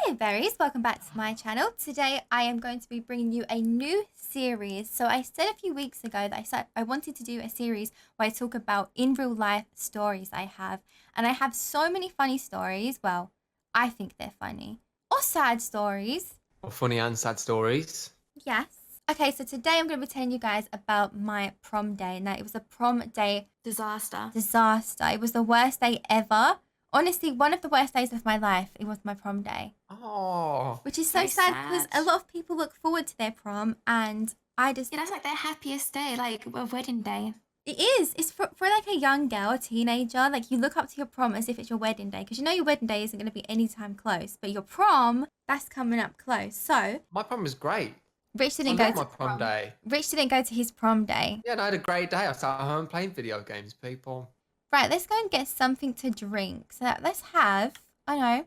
Hi berries, welcome back to my channel. Today I am going to be bringing you a new series. So I said a few weeks ago that I wanted to do a series where I talk about in real life stories I have. And I have so many funny stories. Well, I think they're funny. Or sad stories. Or funny and sad stories. Yes. Okay, so today I'm going to be telling you guys about my prom day. Now, it was a prom day disaster. It was the worst day ever. Honestly, one of the worst days of my life. It was my prom day. Oh. Which is so sad because a lot of people look forward to their prom, and I just... Yeah, that's like their happiest day, like a wedding day. It is. It's for like a young girl, a teenager. Like, you look up to your prom as if it's your wedding day, because you know your wedding day isn't going to be anytime close, but your prom, that's coming up close. So my prom was great. Rich didn't go to my prom day. Rich didn't go to his prom day. Yeah, and I had a great day. I sat at home playing video games, people. Right, let's go and get something to drink. So let's have, I don't know,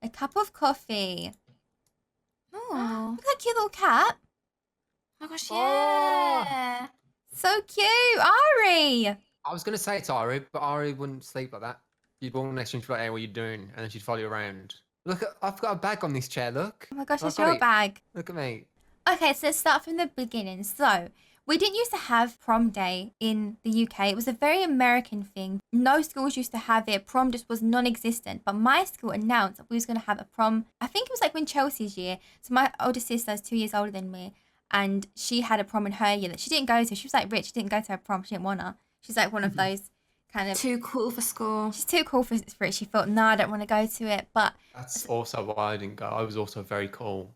a cup of coffee. Oh, look at that cute little cat. Oh my gosh, yeah. Oh, so cute, Ari. I was going to say it's Ari, but Ari wouldn't sleep like that. You'd walk next to her and she'd be like, hey, what are you doing? And then she'd follow you around. Look, I've got a bag on this chair, look. Oh my gosh, it's your bag. Look at me. Okay, so let's start from the beginning. So, we didn't used to have prom day in the UK. It was a very American thing. No schools used to have it. Prom just was non-existent. But my school announced that we was going to have a prom. I think it was like when Chelsea's year. So my older sister is 2 years older than me. And she had a prom in her year that she didn't go to. She was like rich. She didn't go to her prom. She didn't want to. She's like one of those kind of... Too cool for school. She's too cool for it. She thought, no, I don't want to go to it. But... That's also why I didn't go. I was also very cool.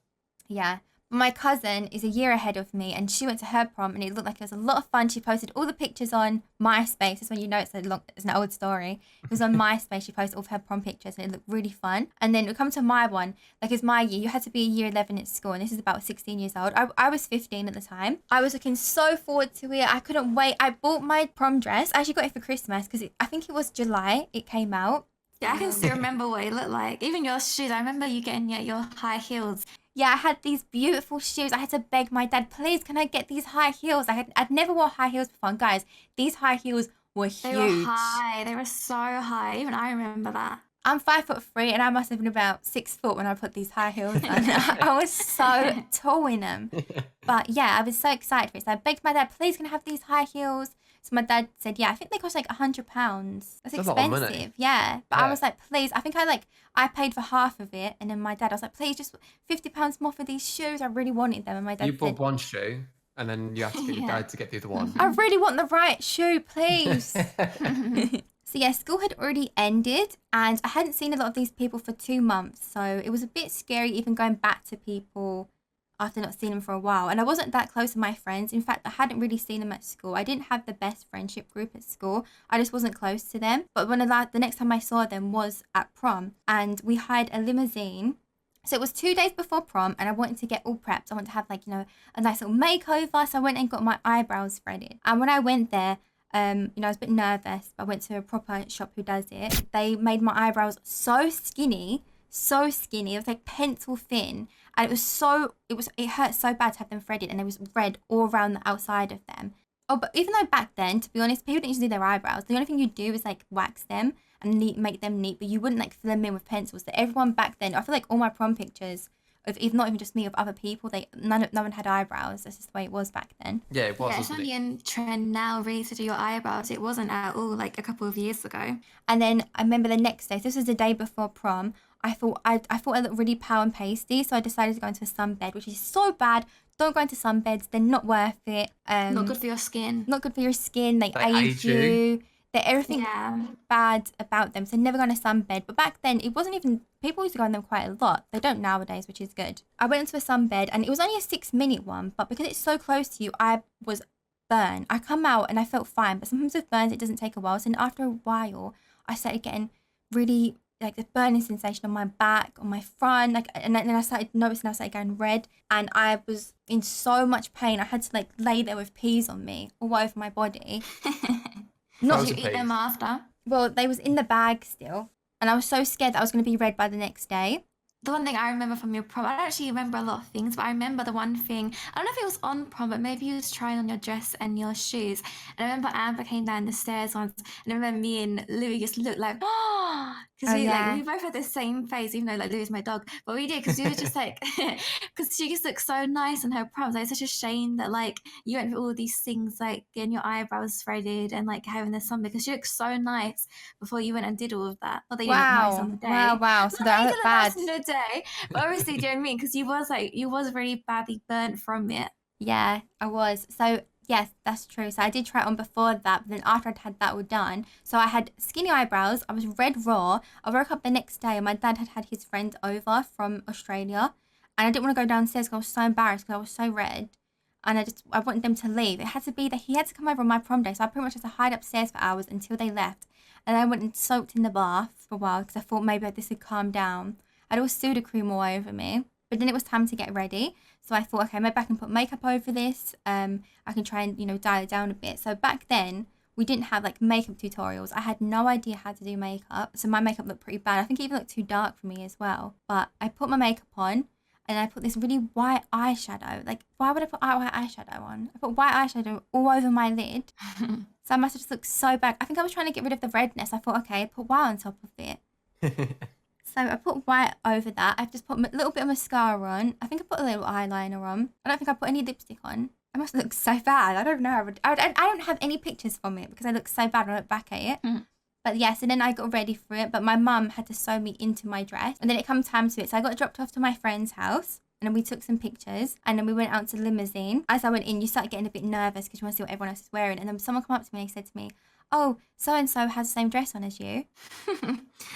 Yeah. My cousin is a year ahead of me, and she went to her prom, and it looked like it was a lot of fun. She posted all the pictures on MySpace. That's when you know it's an old story. It was on MySpace. She posted all of her prom pictures, and it looked really fun. And then we come to my one, like it's my year. You had to be a year 11 at school, and this is about 16 years old. I was 15 at the time. I was looking so forward to it. I couldn't wait. I bought my prom dress. I actually got it for Christmas because I think it was July it came out. Yeah, I can still remember what it looked like. Even your shoes. I remember you getting your high heels. Yeah, I had these beautiful shoes. I had to beg my dad, please, can I get these high heels? I'd never wore high heels before. And guys, these high heels were huge. They were high. They were so high. Even I remember that. I'm 5'3", and I must have been about 6 foot when I put these high heels on. I was so tall in them. But yeah, I was so excited for it. So I begged my dad, please, can I have these high heels? So my dad said, yeah, I think they cost like £100. That's expensive. A lot of money. Yeah. But I was like, please, I think I paid for half of it. And then my dad, I was like, please, just £50 more for these shoes. I really wanted them. And my dad said, bought one shoe, and then you have to get your dad to get the other one. I really want the right shoe, please. So yeah, school had already ended, and I hadn't seen a lot of these people for 2 months. So it was a bit scary even going back to people after not seeing them for a while. And I wasn't that close with my friends. In fact, I hadn't really seen them at school. I didn't have the best friendship group at school. I just wasn't close to them. But the next time I saw them was at prom, and we hired a limousine. So it was 2 days before prom, and I wanted to get all prepped. I wanted to have like, a nice little makeover. So I went and got my eyebrows threaded. And when I went there, I was a bit nervous. I went to a proper shop who does it. They made my eyebrows so skinny. It was like pencil thin, and it hurt so bad to have them threaded, and there was red all around the outside of them. Oh, but even though back then, to be honest, people didn't used to do their eyebrows. The only thing you do is like wax them and make them neat, but you wouldn't like fill them in with pencils. So everyone back then, I feel like all my prom pictures of, if not even just me, of other people, no one had eyebrows. That's just the way it was back then. Yeah, it was. Yeah, it's only in trend now really to do your eyebrows. It wasn't at all like a couple of years ago. And then I remember the next day, so this was the day before prom, I thought I looked really pale and pasty, so I decided to go into a sunbed, which is so bad. Don't go into sunbeds. They're not worth it. Not good for your skin. Not good for your skin. They age you. They're everything bad about them. So never go in a sunbed. But back then, it wasn't even... People used to go on them quite a lot. They don't nowadays, which is good. I went into a sunbed, and it was only a 6-minute one. But because it's so close to you, I was burned. I come out, and I felt fine. But sometimes with burns, it doesn't take a while. So after a while, I started getting really... like the burning sensation on my back, on my front, and then I started noticing I started going red, and I was in so much pain. I had to like lay there with peas on me all over my body. Not to eat them after. Well, they was in the bag still, and I was so scared that I was going to be red by the next day. The one thing I remember from your prom, I don't actually remember a lot of things, but I remember the one thing, I don't know if it was on prom, but maybe you was trying on your dress and your shoes. And I remember Amber came down the stairs once, and I remember me and Louis just looked like, oh, Because Oh, we yeah. we both had the same face, even though like Lou's my dog. But we did because we were just like, because she just looked so nice in her proms. Like, it's such a shame that like you went through all these things, like getting your eyebrows threaded and like having the sun, because she looked so nice before you went and did all of that. Not that you look nice on the day. Wow. So Not that I that you look look bad. nice on the day, but obviously, do you know what I mean? Because you was really badly burnt from it. Yeah, I was. So, yes, that's true. So I did try it on before that, but then after I'd had that all done, so I had skinny eyebrows, I was red raw. I woke up the next day and my dad had his friend over from Australia, and I didn't want to go downstairs because I was so embarrassed because I was so red. And I wanted them to leave. It had to be that he had to come over on my prom day, so I pretty much had to hide upstairs for hours until they left. And I went and soaked in the bath for a while because I thought maybe this would calm down. I had all Sudocrem all over me. But then it was time to get ready. So I thought, okay, maybe I can put makeup over this. I can try and, dial it down a bit. So back then, we didn't have like makeup tutorials. I had no idea how to do makeup. So my makeup looked pretty bad. I think it even looked too dark for me as well. But I put my makeup on and I put this really white eyeshadow. Like, why would I put white eyeshadow on? I put white eyeshadow all over my lid. So I must have just looked so bad. I think I was trying to get rid of the redness. I thought, okay, put white on top of it. So I put white over that. I've just put a little bit of mascara on. I think I put a little eyeliner on. I don't think I put any lipstick on. I must look so bad. I don't know. I don't have any pictures from it because I look so bad when I look back at it. But yes, and then I got ready for it. But my mum had to sew me into my dress. And then it came time to it. So I got dropped off to my friend's house. And then we took some pictures. And then we went out to the limousine. As I went in, you start getting a bit nervous because you want to see what everyone else is wearing. And then someone came up to me and he said to me, "Oh, so-and-so has the same dress on as you."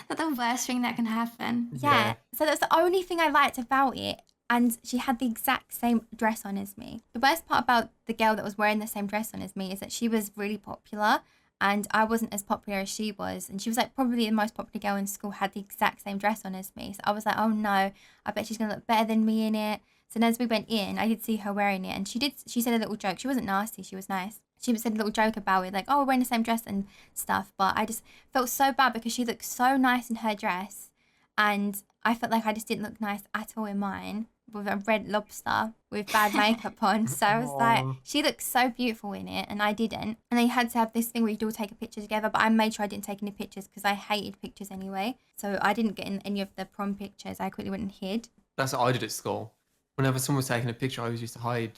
That's the worst thing that can happen. Yeah. So that's the only thing I liked about it. And she had the exact same dress on as me. The worst part about the girl that was wearing the same dress on as me is that she was really popular and I wasn't as popular as she was. And she was like probably the most popular girl in school, had the exact same dress on as me. So I was like, oh no, I bet she's going to look better than me in it. So then as we went in, I did see her wearing it. And she said a little joke. She wasn't nasty. She was nice. She said a little joke about it, like, oh, we're wearing the same dress and stuff. But I just felt so bad because she looked so nice in her dress. And I felt like I just didn't look nice at all in mine with a red lobster with bad makeup on. So I was like, she looked so beautiful in it and I didn't. And they had to have this thing where you'd all take a picture together. But I made sure I didn't take any pictures because I hated pictures anyway. So I didn't get in any of the prom pictures. I quickly went and hid. That's what I did at school. Whenever someone was taking a picture, I always used to hide.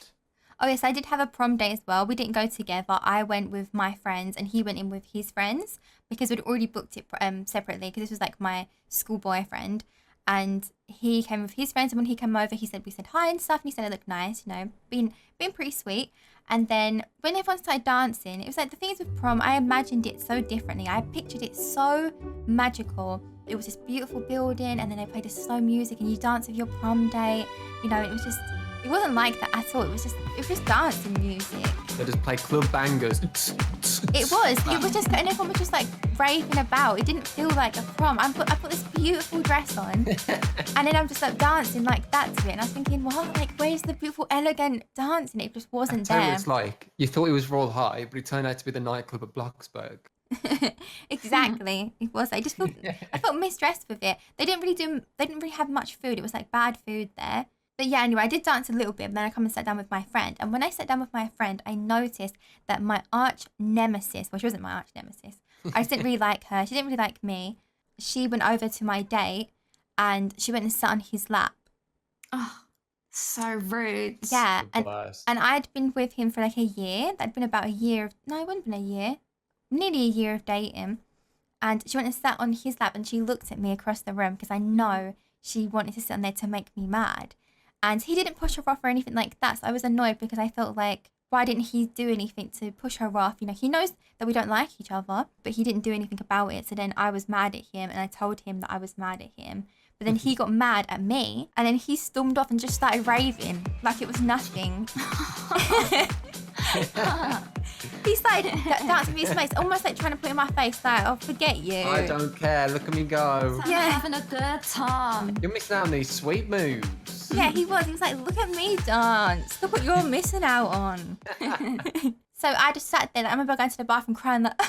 Oh, yes, I did have a prom day as well. We didn't go together. I went with my friends and he went in with his friends because we'd already booked it separately because this was like my school boyfriend. And he came with his friends and when he came over, we said hi and stuff and he said it looked nice, being pretty sweet. And then when everyone started dancing, it was like the things with prom, I imagined it so differently. I pictured it so magical. It was this beautiful building and then they played this slow music and you dance with your prom date. It wasn't like that at all. It was just dancing music. They just play club bangers. It was just, and everyone was just like raving about. It didn't feel like a prom. I put this beautiful dress on, and then I'm just like dancing like that to it. And I was thinking, what? Like, where's the beautiful, elegant dancing? It just wasn't there. What it's like. You thought it was Royal High, but it turned out to be the nightclub at Bloxburg. Exactly. It was. I felt misdressed with it. They didn't really have much food. It was like bad food there. But yeah, anyway, I did dance a little bit, and then I come and sat down with my friend. And when I sat down with my friend, I noticed that my arch nemesis, well, she wasn't my arch nemesis. I just didn't really like her. She didn't really like me. She went over to my date, and she went and sat on his lap. Oh, so rude. Yeah, and I'd been with him for like a year. That'd been about a year. No, it wouldn't have been a year. Nearly a year of dating. And she went and sat on his lap, and she looked at me across the room because I know she wanted to sit on there to make me mad. And he didn't push her off or anything like that. So I was annoyed because I felt like, why didn't he do anything to push her off? He knows that we don't like each other, but he didn't do anything about it. So then I was mad at him and I told him that I was mad at him. But then he got mad at me and then he stormed off and just started raving like it was nothing. He started dancing with his mates, almost like trying to put in my face like, oh, forget you. I don't care. Look at me go. Yeah, having a good time. You're missing out on these sweet moves. Yeah, he was. He was like, look at me dance. Look what you're missing out on. So I just sat there. I remember going to the bathroom crying like,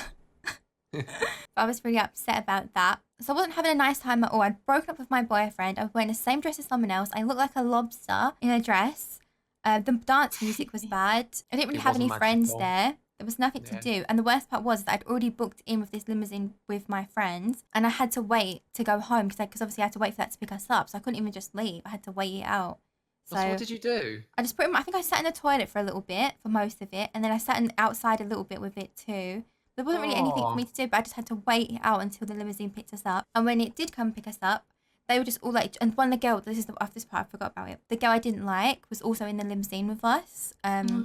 I was really upset about that. So I wasn't having a nice time at all. I'd broken up with my boyfriend. I was wearing the same dress as someone else. I looked like a lobster in a dress. The dance music was bad. I didn't really have any friends there. There was nothing to Yeah. do. And the worst part was that I'd already booked in with this limousine with my friends, and I had to wait to go home because obviously I had to wait for that to pick us up. So I couldn't even just leave. I had to wait it out. So So what did you do? I just I think I sat in the toilet for a little bit for most of it, and then I sat outside a little bit with it too. There wasn't really anything for me to do, but I just had to wait it out until the limousine picked us up. And when it did come pick us up, they were just all like, and one of the girl, after this part I forgot about it. The girl I didn't like was also in the limousine with us.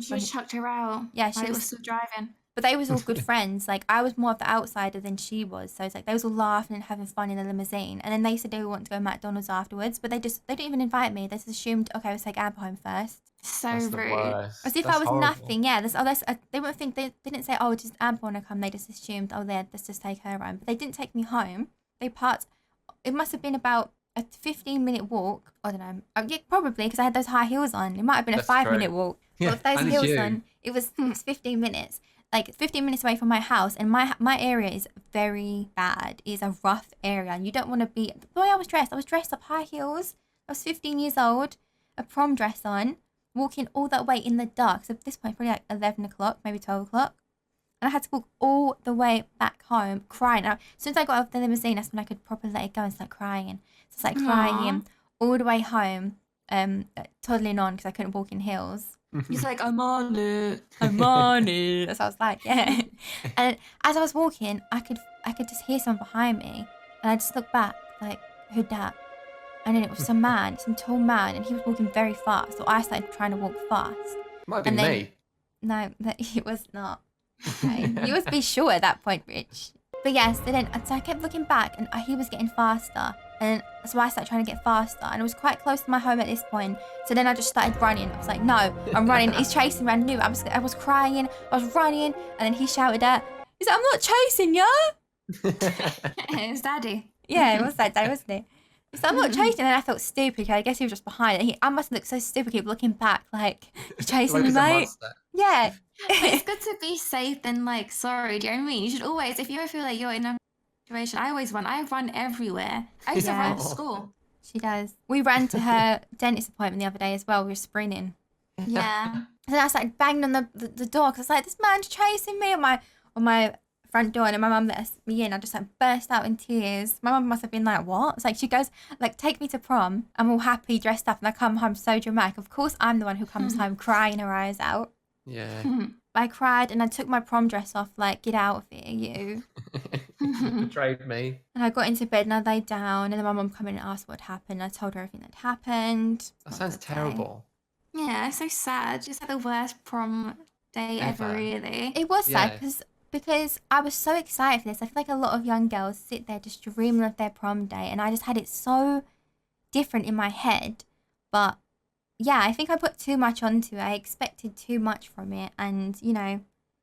She just chucked her out. Yeah, she was still driving. But they was all good friends. Like I was more of the outsider than she was. So it's like they was all laughing and having fun in the limousine. And then they said they would want to go to McDonald's afterwards, but they didn't even invite me. They just assumed, okay, let's take Amber home first. So That's the rude. worst. As if That's I was horrible. nothing. Yeah, they wouldn't think, they didn't say, oh, just Amber wanna come. They just assumed, oh, let's just take her home. But they didn't take me home. It must have been about a 15-minute walk. I don't know. Yeah, probably because I had those high heels on. It might have been That's a 5-minute true. walk. Yeah, But with those and it's heels you. on, it was 15 minutes. Like 15 minutes away from my house, and my area is very bad. It's a rough area, and you don't want to be. The way I was dressed up high heels. I was 15 years old, a prom dress on, walking all that way in the dark. So at this point, probably like 11 o'clock, maybe 12 o'clock. And I had to walk all the way back home, crying. Now, as soon as I got off the limousine, that's when I could properly let it go and start crying. So it's like crying all the way home, toddling on because I couldn't walk in heels. He's like, I'm on it. I'm on it. That's what I was like, yeah. And as I was walking, I could just hear someone behind me, and I just looked back, like, who'd that? And then it was some tall man, and he was walking very fast. So I started trying to walk fast. Might have been And then- me. No, it was not. Okay. You must be sure at that point, Rich. But yes, so I kept looking back, and he was getting faster. And so I started trying to get faster, and it was quite close to my home at this point. So then I just started running. I was like, no, I'm running. He's chasing me. I knew. I was crying. I was running, and then he shouted out, he's like, I'm not chasing you. It's Daddy. Yeah, it was that day, wasn't it? He's like, I'm not chasing. And then I felt stupid. I guess he was just behind it. I must look so stupid, keep looking back, like, you're chasing me, Like it's a mate. monster. Yeah. But it's good to be safe than like sorry. Do you know what I mean? You should always, if you ever feel like you're in a situation, I always run. I run everywhere. I used to run to Yeah. school. She does. We ran to her dentist appointment the other day as well. We were sprinting. Yeah. And then I started banging on the door because I was like, this man's chasing me on my front door, and then my mum let me in. I just like burst out in tears. My mum must have been like, what? It's like she goes, like, take me to prom. I'm all happy, dressed up, and I come home so dramatic. Of course I'm the one who comes home crying her eyes out. Yeah. But I cried and I took my prom dress off, like, get out of here, you. Betrayed me. And I got into bed and I laid down, and then my mum came in and asked what happened. I told her everything that happened. That sounds What did I say? terrible. Yeah, it's so sad. Just like the worst prom day ever, Ever. really. It was sad Yeah. because I was so excited for this. I feel like a lot of young girls sit there just dreaming of their prom day, and I just had it so different in my head. But yeah, I think I put too much onto it. I expected too much from it, and you know,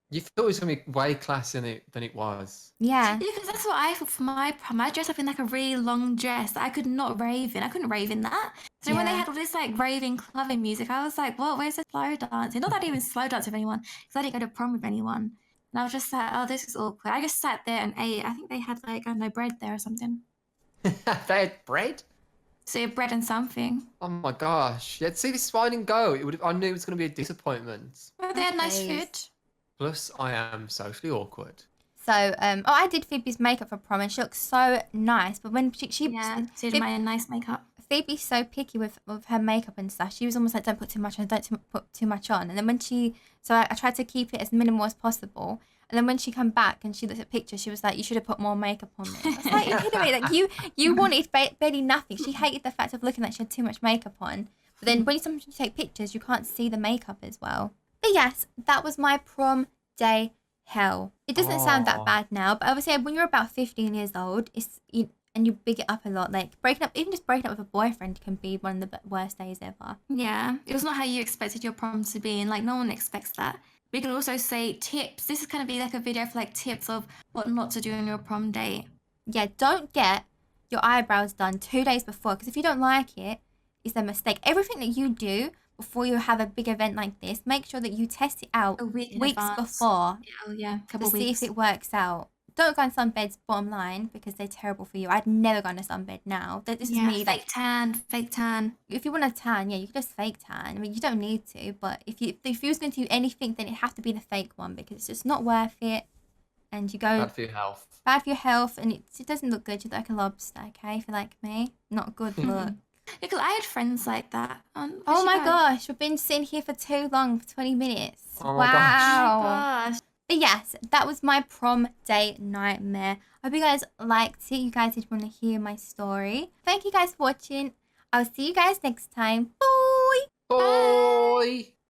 You thought it was going to be way classier than it was. yeah. Yeah, because that's what I thought for my prom. I dressed up in like a really long dress that I could not rave in. I couldn't rave in that. So when they Yeah. had all this like raving clubbing music, I was like, what? Where's the slow dancing? Not that I didn't even slow dance with anyone, because I didn't go to prom with anyone. And I was just like, oh, this is awkward. I just sat there and ate. I think they had like, I don't know, bread there or something. They had bread? So bread and something. Oh my gosh. Yeah, see, this is why I didn't go. I knew it was going to be a disappointment. But they had nice Okay. food. Plus, I am socially awkward. So I did Phoebe's makeup for prom, and she looks so nice. But when she Yeah, so did Phoebe- my nice makeup. Phoebe's so picky with her makeup and stuff. She was almost like, don't put too much on, put too much on. And then when I tried to keep it as minimal as possible. And then when she come back and she looked at pictures, she was like, you should have put more makeup on me. I was like, you're kidding me? Like you wanted barely nothing. She hated the fact of looking like she had too much makeup on. But then when sometimes you take pictures, you can't see the makeup as well. But yes, that was my prom day hell. It doesn't sound that Aw. bad now, but obviously when you're about 15 years old, and you big it up a lot, like even just breaking up with a boyfriend can be one of the worst days ever. Yeah, it was not how you expected your prom to be, and like no one expects that. We can also say tips. This is going to be like a video for like tips of what not to do on your prom date. Yeah, don't get your eyebrows done 2 days before, because if you don't like it, it's a mistake. Everything that you do before you have a big event like this, make sure that you test it out A week in weeks advance. before Oh yeah, to couple see weeks. if it works out. don't go on sunbeds, bottom line, because they're terrible for you. I'd never go on a sunbed now. This is me. Fake tan. If you want to tan, yeah, you can just fake tan. I mean, you don't need to, but if you was going to do anything, then it has to be the fake one because it's just not worth it. And you go Bad for your health. bad for your health, and it doesn't look good. You look like a lobster, okay? If you're like me, not a good look. Because I had friends like that. Oh my gosh, we've been sitting here for too long, for 20 minutes. Oh my Wow. gosh. But yes, that was my prom day nightmare. I hope you guys liked it. You guys did want to hear my story. Thank you guys for watching. I'll see you guys next time. Bye. Bye.